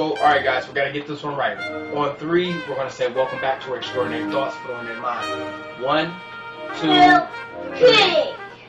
So, alright guys, we gotta get this one right. On three, we're gonna say welcome back to Extraordinary Thoughts for the Ordinary Mind. 1, 2, 3.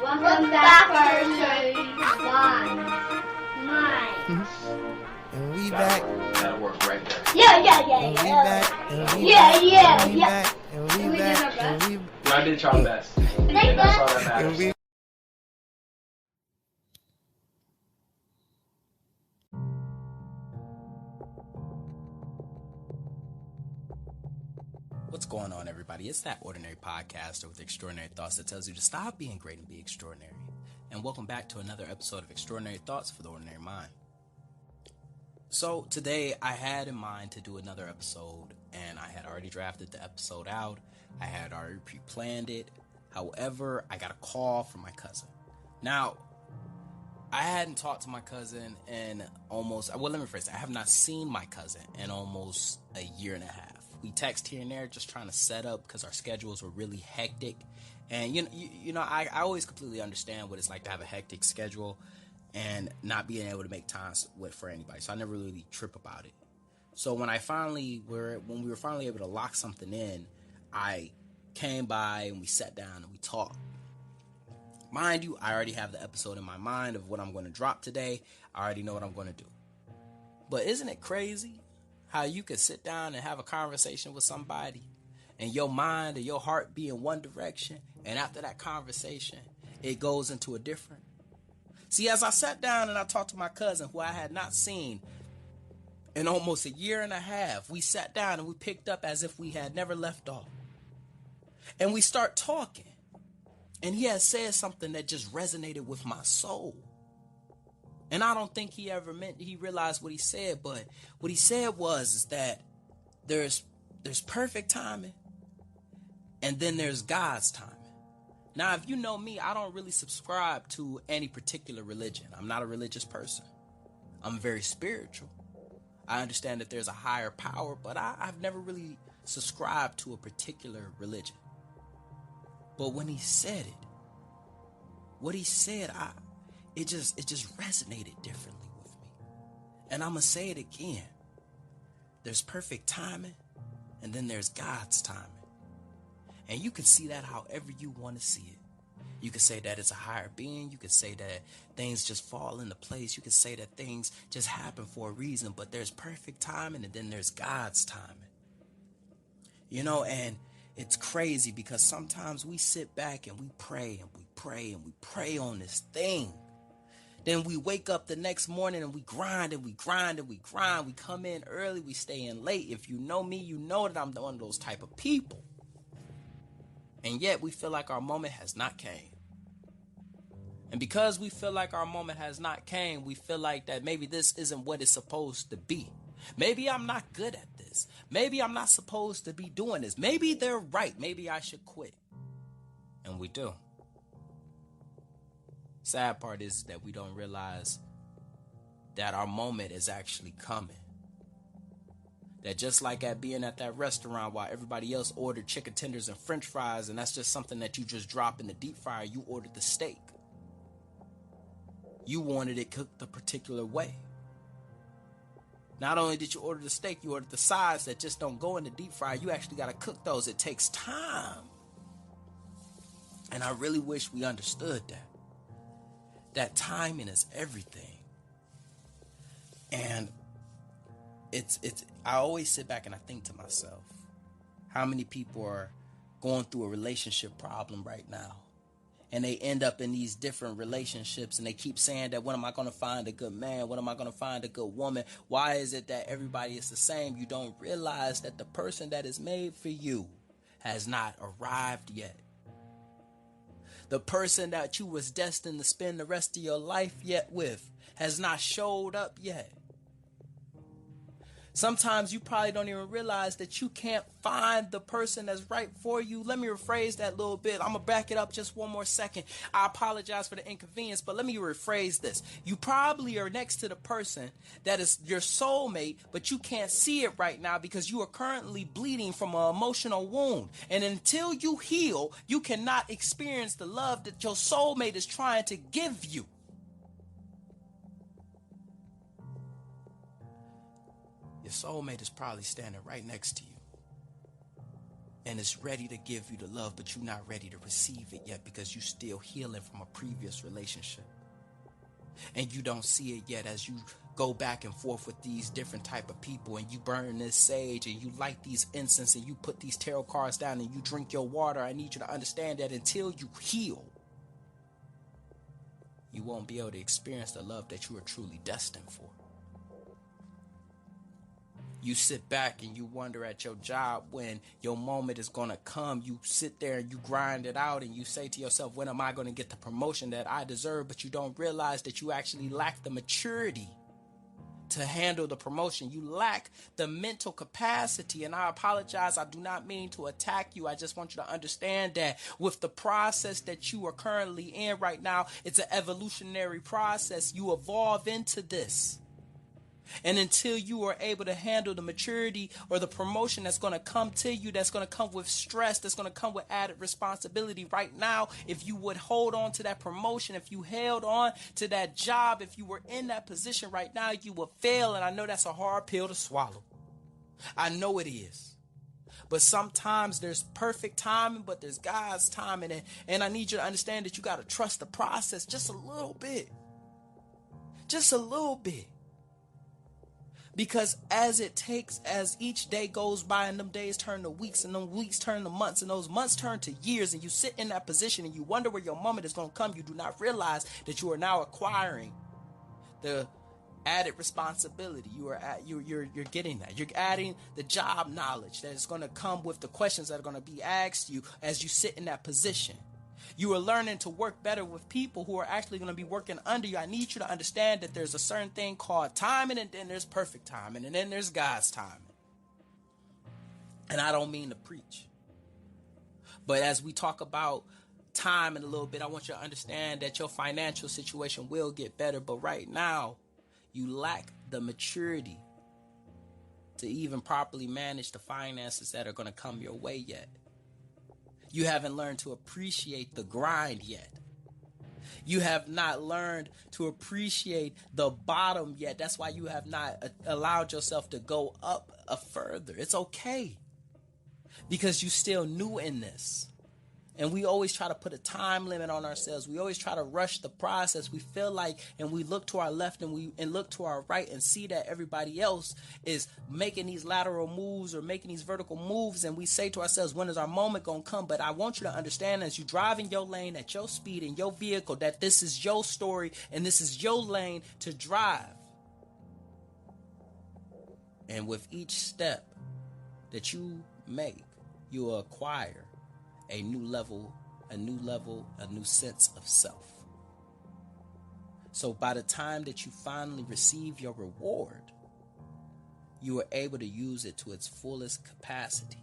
Welcome back to Extraordinary Mind. And we back. That'll work right there. Yeah. And we back. And we Yeah. back. And we back. And we Y'all did y'all best. And that's all that and matters. we What's going on, everybody? It's that ordinary podcaster with extraordinary thoughts that tells you to stop being great and be extraordinary. And welcome back to another episode of Extraordinary Thoughts for the Ordinary Mind. So today I had in mind to do another episode, and I had already drafted the episode out. I had already pre-planned it. However, I got a call from my cousin. Now, I hadn't talked to my cousin in I have not seen my cousin in almost a year and a half. We text here and there just trying to set up because our schedules were really hectic. And, I always completely understand what it's like to have a hectic schedule and not being able to make time for anybody. So I never really trip about it. So when we were finally able to lock something in, I came by and we sat down and we talked. Mind you, I already have the episode in my mind of what I'm going to drop today. I already know what I'm going to do. But isn't it crazy how you can sit down and have a conversation with somebody and your mind or your heart be in one direction, and after that conversation, it goes into a different? See, as I sat down and I talked to my cousin, who I had not seen in almost a year and a half, we sat down and we picked up as if we had never left off. And we start talking. And he had said something that just resonated with my soul. And I don't think he realized what he said, but what he said is that there's perfect timing and then there's God's timing. Now, if you know me, I don't really subscribe to any particular religion. I'm not a religious person. I'm very spiritual. I understand that there's a higher power, but I've never really subscribed to a particular religion. But when he said it, it just resonated differently with me. And I'm going to say it again. There's perfect timing, and then there's God's timing. And you can see that however you want to see it. You can say that it's a higher being. You can say that things just fall into place. You can say that things just happen for a reason, but there's perfect timing, and then there's God's timing. And it's crazy because sometimes we sit back and we pray and we pray and we pray on this thing. Then we wake up the next morning and we grind and we grind and we grind. We come in early, we stay in late. If you know me, you know that I'm one of those type of people. And yet we feel like our moment has not came. And because we feel like our moment has not came, we feel like that maybe this isn't what it's supposed to be. Maybe I'm not good at this. Maybe I'm not supposed to be doing this. Maybe they're right. Maybe I should quit. And we do. Sad part is that we don't realize that our moment is actually coming. That just like at being at that restaurant while everybody else ordered chicken tenders and french fries, and that's just something that you just drop in the deep fryer, you ordered the steak. You wanted it cooked a particular way. Not only did you order the steak, you ordered the sides that just don't go in the deep fryer. You actually got to cook those. It takes time. And I really wish we understood that. That timing is everything. And I always sit back and I think to myself, how many people are going through a relationship problem right now? And they end up in these different relationships and they keep saying that, when am I going to find a good man? When am I going to find a good woman? Why is it that everybody is the same? You don't realize that the person that is made for you has not arrived yet. The person that you was destined to spend the rest of your life yet with has not showed up yet. Sometimes you probably don't even realize that you can't find the person that's right for you. Let me rephrase that a little bit. I'm going to back it up just one more second. I apologize for the inconvenience, but let me rephrase this. You probably are next to the person that is your soulmate, but you can't see it right now because you are currently bleeding from an emotional wound. And until you heal, you cannot experience the love that your soulmate is trying to give you. Your soulmate is probably standing right next to you. And it's ready to give you the love, but you're not ready to receive it yet because you're still healing from a previous relationship. And you don't see it yet as you go back and forth with these different type of people, and you burn this sage and you light these incense and you put these tarot cards down and you drink your water. I need you to understand that until you heal, you won't be able to experience the love that you are truly destined for. You sit back and you wonder at your job when your moment is going to come. You sit there and you grind it out and you say to yourself, when am I going to get the promotion that I deserve? But you don't realize that you actually lack the maturity to handle the promotion. You lack the mental capacity. And I apologize. I do not mean to attack you. I just want you to understand that with the process that you are currently in right now, it's an evolutionary process. You evolve into this. And until you are able to handle the maturity or the promotion that's going to come to you, that's going to come with stress, that's going to come with added responsibility right now, if you would hold on to that promotion, if you held on to that job, if you were in that position right now, you would fail. And I know that's a hard pill to swallow. I know it is. But sometimes there's perfect timing, but there's God's timing. And I need you to understand that you got to trust the process just a little bit. Just a little bit. Because as each day goes by and them days turn to weeks and them weeks turn to months and those months turn to years, and you sit in that position and you wonder where your moment is going to come, you do not realize that you are now acquiring the added responsibility. You're getting that. You're adding the job knowledge that is going to come with the questions that are going to be asked you as you sit in that position. You are learning to work better with people who are actually going to be working under you. I need you to understand that there's a certain thing called timing, and then there's perfect timing, and then there's God's timing. And I don't mean to preach. But as we talk about time in a little bit, I want you to understand that your financial situation will get better. But right now, you lack the maturity to even properly manage the finances that are going to come your way yet. You haven't learned to appreciate the grind yet. You have not learned to appreciate the bottom yet. That's why you have not allowed yourself to go up further. It's okay. Because you're still new in this. And we always try to put a time limit on ourselves. We always try to rush the process. We feel like, and we look to our left and look to our right and see that everybody else is making these lateral moves or making these vertical moves. And we say to ourselves, when is our moment going to come? But I want you to understand, as you drive in your lane at your speed in your vehicle, that this is your story and this is your lane to drive. And with each step that you make, you will acquire a new level, a new sense of self. So by the time that you finally receive your reward, you are able to use it to its fullest capacity.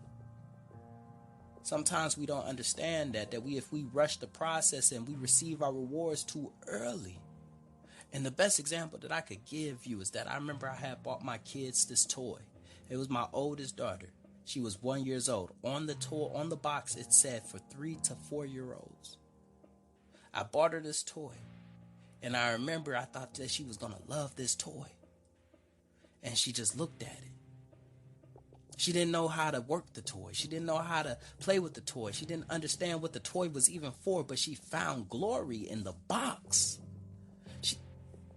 Sometimes we don't understand that if we rush the process and we receive our rewards too early. And the best example that I could give you is that I remember I had bought my kids this toy. It was my oldest daughter. She was 1 year old. On the toy, on the box, it said for 3 to 4 year olds. I bought her this toy. And I remember I thought that she was going to love this toy. And she just looked at it. She didn't know how to work the toy. She didn't know how to play with the toy. She didn't understand what the toy was even for, but she found glory in the box.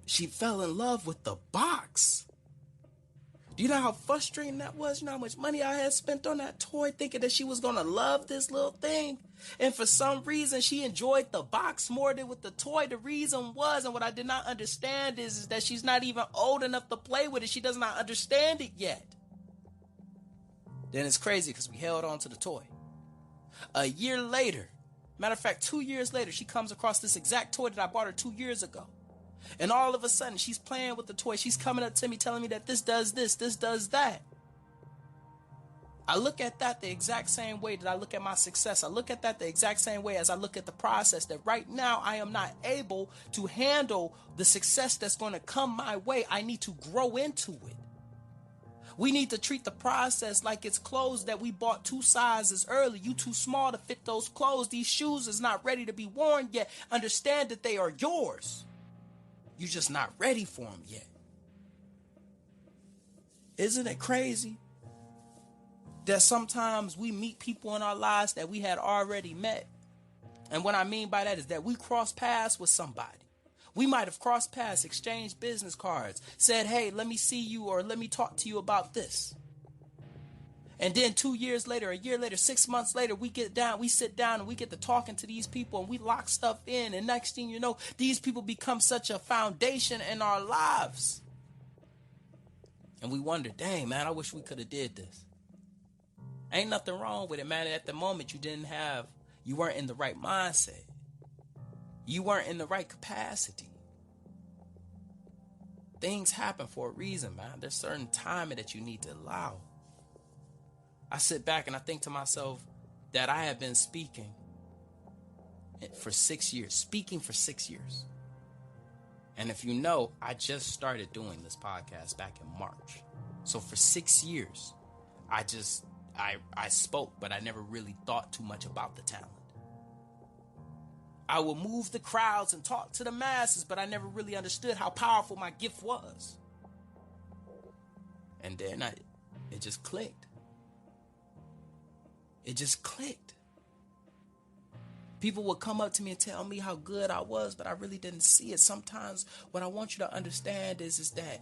She fell in love with the box. Do you know how frustrating that was? You know how much money I had spent on that toy thinking that she was going to love this little thing? And for some reason, she enjoyed the box more than with the toy. The reason was, and what I did not understand is that she's not even old enough to play with it. She does not understand it yet. Then it's crazy because we held on to the toy. A year later, matter of fact, 2 years later, she comes across this exact toy that I bought her 2 years ago. And all of a sudden, she's playing with the toy. She's coming up to me telling me that this does this does that. I look at that the exact same way that I look at my success. I look at that the exact same way as I look at the process, that right now I am not able to handle the success that's going to come my way. I need to grow into it. We need to treat the process like it's clothes that we bought 2 sizes early. You too small to fit those clothes. These shoes is not ready to be worn yet. Understand that they are yours. You're just not ready for them yet. Isn't it crazy that sometimes we meet people in our lives that we had already met? And what I mean by that is that we cross paths with somebody. We might have crossed paths, exchanged business cards, said, hey, let me see you or let me talk to you about this. And then 2 years later, a year later, 6 months later, we sit down and we get to talking to these people and we lock stuff in. And next thing you know, these people become such a foundation in our lives. And we wonder, dang, man, I wish we could have did this. Ain't nothing wrong with it, man. At the moment, you weren't in the right mindset. You weren't in the right capacity. Things happen for a reason, man. There's certain timing that you need to allow. I sit back and I think to myself that I have been speaking for 6 years. And if you know, I just started doing this podcast back in March. So for 6 years, I spoke, but I never really thought too much about the talent. I would move the crowds and talk to the masses, but I never really understood how powerful my gift was. And then it just clicked. It just clicked. People would come up to me and tell me how good I was, but I really didn't see it. Sometimes what I want you to understand is that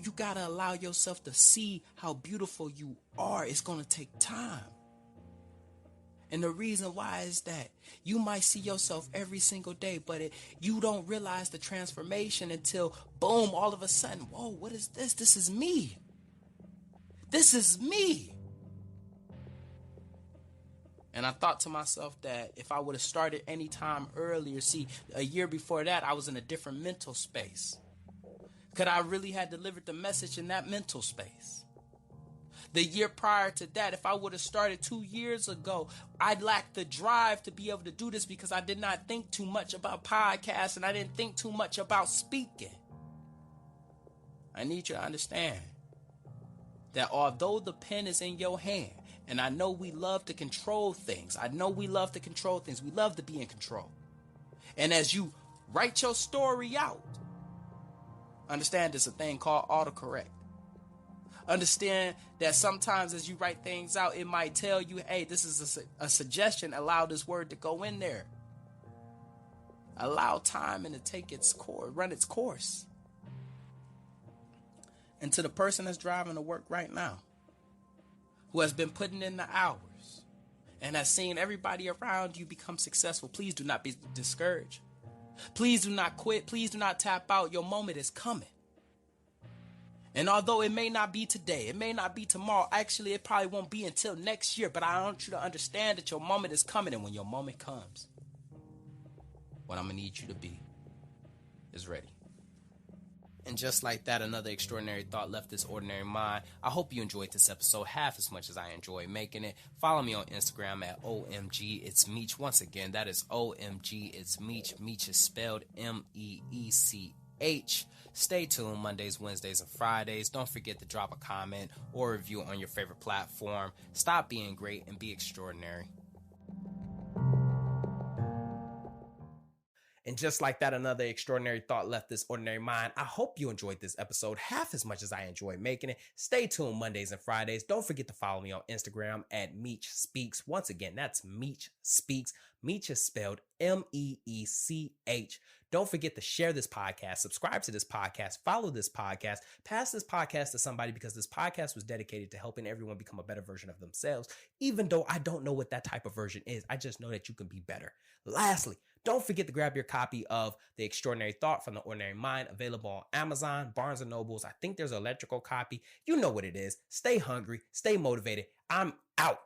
you got to allow yourself to see how beautiful you are. It's going to take time. And the reason why is that you might see yourself every single day, but you don't realize the transformation until, boom, all of a sudden, whoa, what is this? This is me. This is me. And I thought to myself that if I would have started any time earlier, see, a year before that, I was in a different mental space. Could I really have delivered the message in that mental space? The year prior to that, if I would have started 2 years ago, I lacked the drive to be able to do this because I did not think too much about podcasts and I didn't think too much about speaking. I need you to understand that although the pen is in your hand, and I know we love to control things. We love to be in control. And as you write your story out, understand there's a thing called autocorrect. Understand that sometimes as you write things out, it might tell you, hey, this is a suggestion. Allow this word to go in there. Allow time and to take its course, run its course. And to the person that's driving to work right now, who has been putting in the hours and has seen everybody around you become successful, please do not be discouraged. Please do not quit. Please do not tap out. Your moment is coming. And although it may not be today, it may not be tomorrow, actually it probably won't be until next year, but I want you to understand that your moment is coming, and when your moment comes, what I'm going to need you to be is ready. And just like that, another extraordinary thought left this ordinary mind. I hope you enjoyed this episode half as much as I enjoy making it. Follow me on Instagram at OMG It's Meech. Once again, that is OMG It's Meech. Meech is spelled MEECH. Stay tuned Mondays, Wednesdays, and Fridays. Don't forget to drop a comment or review on your favorite platform. Stop being great and be extraordinary. And just like that, another extraordinary thought left this ordinary mind. I hope you enjoyed this episode half as much as I enjoyed making it. Stay tuned Mondays and Fridays. Don't forget to follow me on Instagram at Meech Speaks. Once again, that's Meech Speaks. Meech is spelled MEECH. Don't forget to share this podcast, subscribe to this podcast, follow this podcast, pass this podcast to somebody, because this podcast was dedicated to helping everyone become a better version of themselves. Even though I don't know what that type of version is, I just know that you can be better. Lastly, don't forget to grab your copy of The Extraordinary Thought from The Ordinary Mind, available on Amazon, Barnes & Nobles. I think there's an electrical copy. You know what it is. Stay hungry, stay motivated. I'm out.